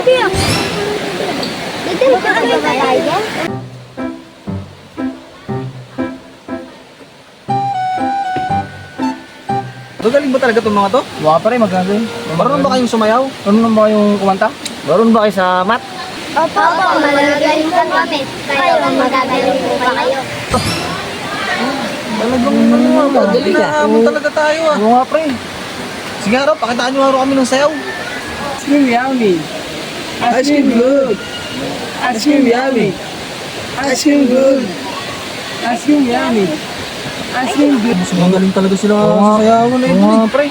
Biya. Dito na tayo tayo. Magaling ba talaga itong mga to? Mga pare, magaling. Marunong ba kayong sumayaw? Marunong ba kayong kumanta? Meron ba kayo sa mat? Opo, magagaling po kami. Kayo, magagaling po ba kayo? Talagang magaling na hamon talaga tayo ah. Oo nga pre. Sige nga raw, pakitaan nyo nga raw kami ng sayaw. Ice cream yummy. Ice cream good. Ice cream yummy. Ice cream good. Ice cream yummy. Ice cream good. Mas magaling talaga sila sa sayawan na ito Oo eh. nga pre.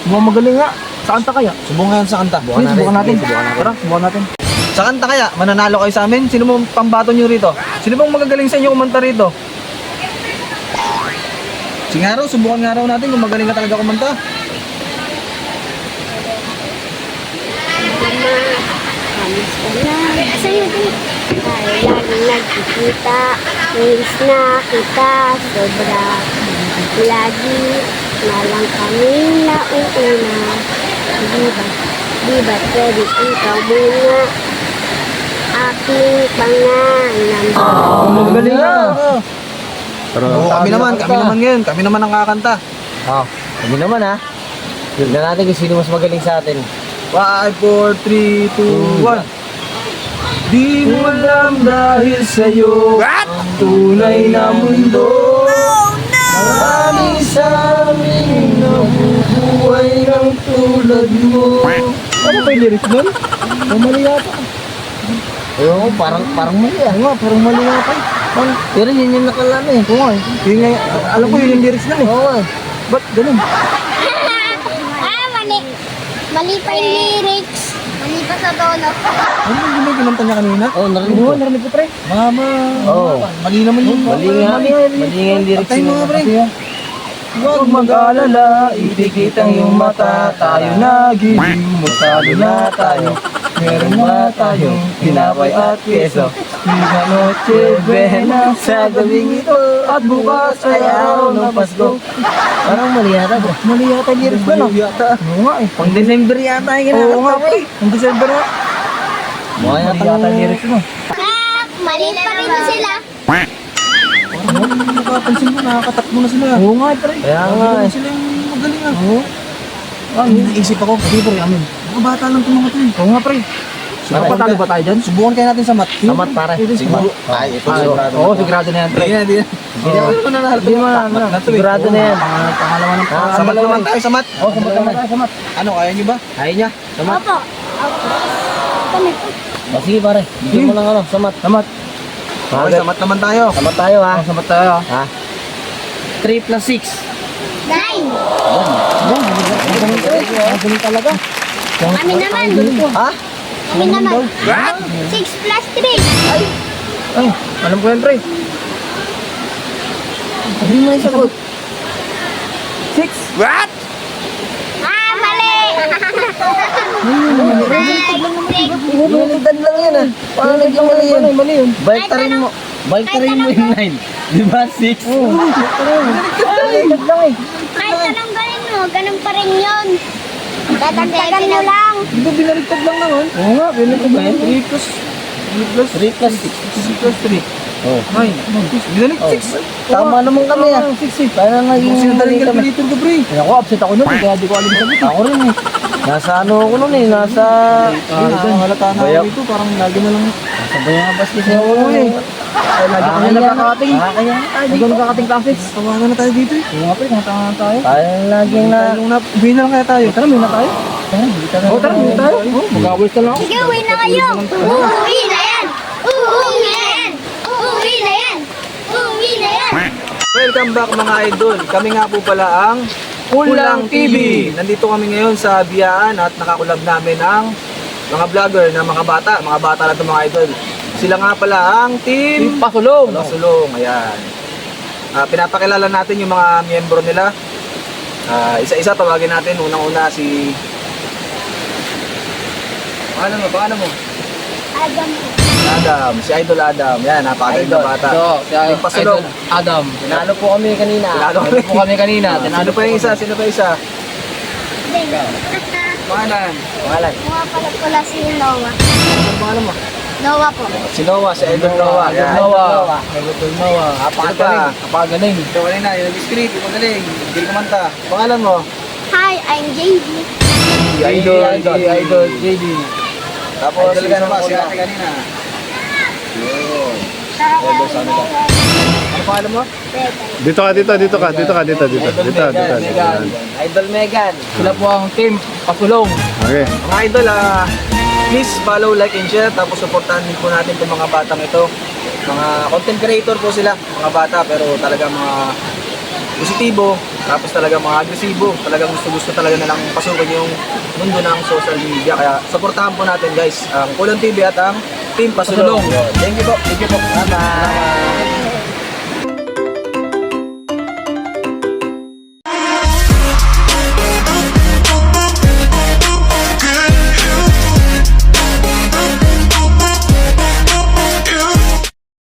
Mukhang magaling nga. Sa kanta kaya? Subukan nga sa kanta. Sige, subukan natin. Tara, subukan natin. Sa kanta kaya, mananalo kayo sa amin? Sino mong pambato nyo rito? Sino bang magagaling sa inyo kumanta rito? Sige nga raw, subukan nga raw natin kung magaling ka talaga kumanta. Kamusta na? Sa'yo din. Ay, laging nagkikita. Miss na kita. Sobra. Lagi na lang kami nauuna. Di ba pwede ikaw muna? Aking pangalan. Magaling nga. Oo, kami naman ngayon. Kami naman ang kakanta. Oh, kami naman ha. Tignan natin kung sino mas magaling sa atin. 5, 4, 3, 2, 1. Di mo alam dahil sa'yo ang tunay na mundo. Marami sa amin nabubuhay ng tulad mo. Ano ba yung lyrics nun? Mali yata. Ewan ko, parang mali ah. Oo nga, parang mali yata. Pero yun yung nakalala eh. Oo nga, yun nga, alam ko yun yung lyrics nun eh. Oo nga. Ba't ganun? Mali. Mali pa yung lyrics. Mali pa sa tono. Ano yung may kinanta niya kanina? Oo, narinig ko. Narinig ko pre. Mama. Oo. Mali naman yun. Mali nga. Mali nga yung lyrics. Patay mo nga pre. Huwag mag-alala, itikit ang iyong mata. Tayo nagiging masyado na tayo. Meron na tayong tinapay at keso. Liga noche buena sa gabing ito. At bukas ay araw ng Pasko. Parang mali yata bro. Mali yata yung lyrics ba no? Yata. Oo nga eh. Pang December yata yung Oo nga kinakanta pre. Ang December nga. Mukha Mali yata yata yung lyrics mo. Mali pa rin sila. Nakapansin mo, nakakatakbo na sila. Oo nga pre. Kaya nga eh. Sila yung magaling ah. Oo. Naisip ako, hindi pre, amin. Mga bata lang itong mga to eh. Oo nga pre. Napatalo ba tayo dyan? Subukan kayo natin sa mat. Sa mat pare. Siguro. Ay, ito sigurado. Oo, sigurado na yan pre. Hindi na, hindi na. Hindi na. Ito na nahalap. Hindi man. Sigurado na yan. Pangalawa ng Sa mat naman tayo, sa mat. Oo, samat naman tayo, samat. Ano, kaya nyo ba? Kaya niya. Sa mat. Opo. Kami po. O, sige pare. Bigyan mo lang ano. Sa mat. Samat. Okay, sa mat naman tayo. Sa mat tayo ha. Oo, samat tayo. Ha? 3 plus 6. 9. Magaling talaga. Kami naman. Ha? Kami naman. 6 plus 3. Ay, alam ko yan pre. Sabi mo yung sagot. 6. Mali. Binaliktad lang yan ah. Paano naging mali yan? Mali yun. Baliktarin mo. Baliktarin mo yung 9. Di ba 6? Baliktad lang eh. Kahit anong gawin mo, ganun pa rin yun. Dadagdagan mo lang. Di ba binaliktad lang naman? Oo nga, baliktad lang. 3 plus 3 plus 6 plus 3. Oh. 9. Binalikt 6. Tama naman kami ah. 6. Kaya naging Kung mali sinadaling kami. calculator ko, pre. Ako, upset ako nun eh, kaya di ko alam yung sagot. Ako rin eh. Nasa ano ako nun eh. Nasa... Halata na Bayaw. ako dito. Parang lagi na lang. Nasa Bayabas kasi ako nun eh. Ay, lagi kami nagkakating. Kaya Lagi nagkakating classes. Tawagan na tayo dito eh. Oo nga pre, tama tayo. Kaya laging na... Uwi na lang kaya tayo. Tara, may na tayo. Oo, tara, may na tayo. Mag-awal ka lang ako. Sige, uwi na kayo. Uuwi na yan. Uuwi na yan. Uuwi na yan. Uuwi na yan. Welcome back mga idol. Kami nga po pala ang Kulang TV. Nandito kami ngayon sa Biyaan at nakakulab namin ang mga vlogger na mga bata. Mga bata lang ito mga idol. Sila nga pala ang team Pasulong. Pasulong. Ayan. Pinapakilala natin yung mga miyembro nila. Isa-isa tawagin natin. Unang-una si... Paano mo? Adam. Adam. Si Idol Adam. Yan, napakagaling na bata. Si Team Pasulong. Adam. Tinalo po kami kanina. Tinalo Tinalo po kami kanina. Sino pa yung isa? Sino pa yung isa? Pangalan. Pangalan. Mga pala si Noah. Ano pangalan mo? Noah po. Si Noah, si Idol Noah. Idol Yan. Noah. Idol Noah. Napakagaling. Napakagaling. Ito kanina, yung nag-script, yung magaling. Hindi kumanta. Pangalan mo? Hi, I'm JD. Idol, JD. Tapos, Idol ka naman, si ate kanina. Yun. Idol sa amin. Ano pangalan mo? Dito ka, dito ka. Dito. Megan. Idol Megan. Sila po ang team Pasulong. Okay. Mga idol, please follow, like, and share. Tapos supportahan din po natin itong mga batang ito. Mga content creator po sila, mga bata, pero talaga mga positibo, tapos talaga mga agresibo. Talagang gusto talaga nilang pasukin yung mundo ng social media. Kaya supportahan po natin guys, ang Kulon TV at ang Team Pasulong. Thank you po. Thank you po. Bye-bye.